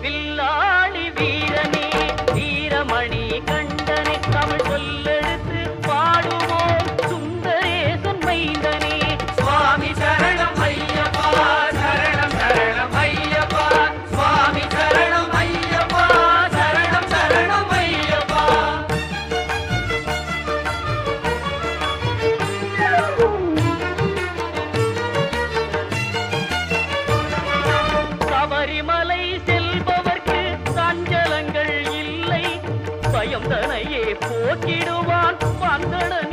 வில்லாளி வீரனே வீரமணி கண்டனே தமிழ் சொல்லெடுத்து பாடுவோம் சுந்தரேசன் மைந்தனே. சுவாமி சரணம் ஐயப்பா சரணம் சரணம் ஐயப்பா சுவாமி சரணம் ஐயப்பா சரணம் சரணம் ஐயப்பா. சபரிமலை செல்பவர்க்கு சஞ்சலங்கள் இல்லை பயம் தனையே போக்கிடுவான் வந்தனன்